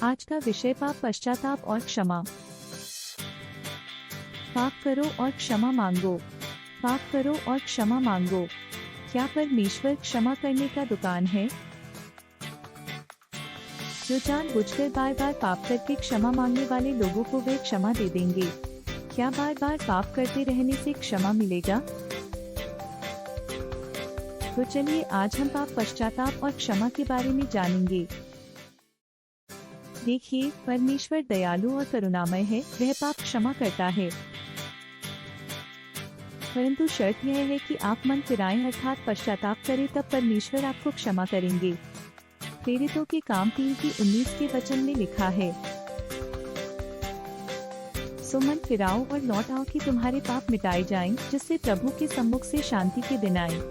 आज का विषय पाप, पश्चाताप और क्षमा। पाप करो और क्षमा मांगो। पाप करो और क्षमा मांगो। क्या परमेश्वर क्षमा करने का दुकान है? जो जानबूझकर बार बार पाप करके क्षमा मांगने वाले लोगों को वे क्षमा दे देंगे। क्या बार बार पाप करते रहने से क्षमा मिलेगा? तो चलिए आज हम पाप, पश्चाताप और क्षमा के बारे में जानेंगे। देखिए, परमेश्वर दयालु और करुणामय है, वह पाप क्षमा करता है। परंतु शर्त यह है कि आप मन फिराएं अर्थात पश्चाताप करें, तब परमेश्वर आपको क्षमा करेंगे। प्रेरितों के काम 3:19 के वचन में लिखा है, सो मन फिराओ और लौट आओ कि तुम्हारे पाप मिटाए जाएं, जिससे प्रभु के सम्मुख से शांति के दिन आए।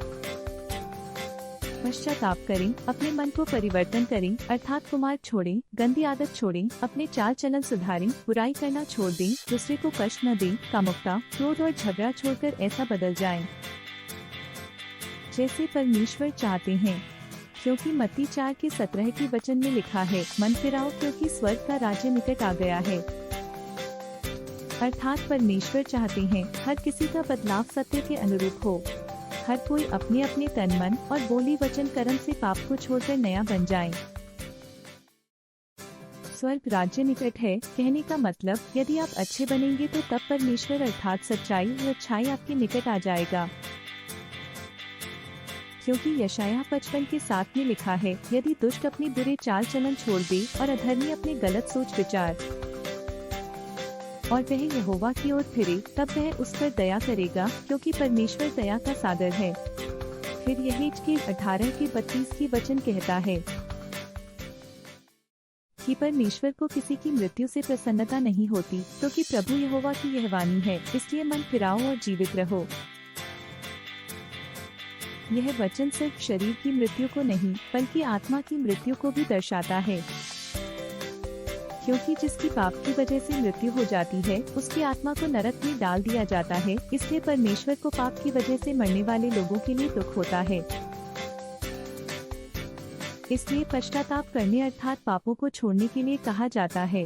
पश्चाताप करें, अपने मन को परिवर्तन करें अर्थात कुमार्ग छोड़ें, गंदी आदत छोड़ें, अपने चाल चलन सुधारें, बुराई करना छोड़ दें, दूसरे को कष्ट न दें, कामुकता, क्रोध और झगड़ा छोड़कर ऐसा बदल जाएं, जैसे परमेश्वर चाहते हैं। क्योंकि मत्ती 4:17 के वचन में लिखा है, मन फिराओ क्योंकि स्वर्ग का राज्य निकट आ गया है। अर्थात परमेश्वर चाहते हैं हर किसी का बदलाव सत्य के अनुरूप हो। हर कोई अपने अपने तन, मन और बोली वचन कर्म से पाप को छोड़कर नया बन जाए। स्वर्ग राज्य निकट है कहने का मतलब, यदि आप अच्छे बनेंगे तो तब परमेश्वर अर्थात सच्चाई और अच्छाई आपके निकट आ जाएगा। क्योंकि यशायाह 55:7 में लिखा है, यदि दुष्ट अपनी बुरे चाल चलन छोड़ दे और अधर्मी अपने गलत सोच विचार और वह यहोवा की ओर फिरे, तब वह उस पर दया करेगा, क्योंकि परमेश्वर दया का सागर है। फिर यहेजकेल 18:32 की वचन कहता है कि परमेश्वर को किसी की मृत्यु से प्रसन्नता नहीं होती, क्योंकि प्रभु यहोवा की यह वाणी है, इसलिए मन फिराओ और जीवित रहो। यह वचन सिर्फ शरीर की मृत्यु को नहीं, बल्कि आत्मा की मृत्यु को भी दर्शाता है। क्योंकि जिसकी पाप की वजह से मृत्यु हो जाती है, उसकी आत्मा को नरक में डाल दिया जाता है। इसलिए परमेश्वर को पाप की वजह से मरने वाले लोगों के लिए दुख होता है। इसलिए पश्चाताप करने अर्थात पापों को छोड़ने के लिए कहा जाता है।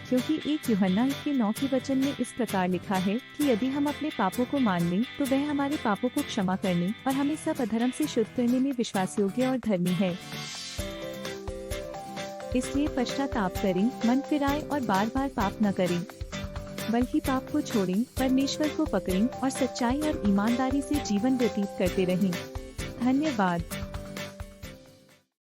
क्योंकि 1 यूहन्ना 1:9 के वचन में इस प्रकार लिखा है कि यदि हम अपने पापों को मान लें, तो वह हमारे पापों को क्षमा करने और हमें सब अधर्म से शुद्ध करने में विश्वास योग्य और धर्मी है। इसलिए पश्चाताप करें, मन फिराएं और बार बार पाप न करें, बल्कि पाप को छोड़ें, परमेश्वर को पकड़ें और सच्चाई और ईमानदारी से जीवन व्यतीत करते रहें। धन्यवाद।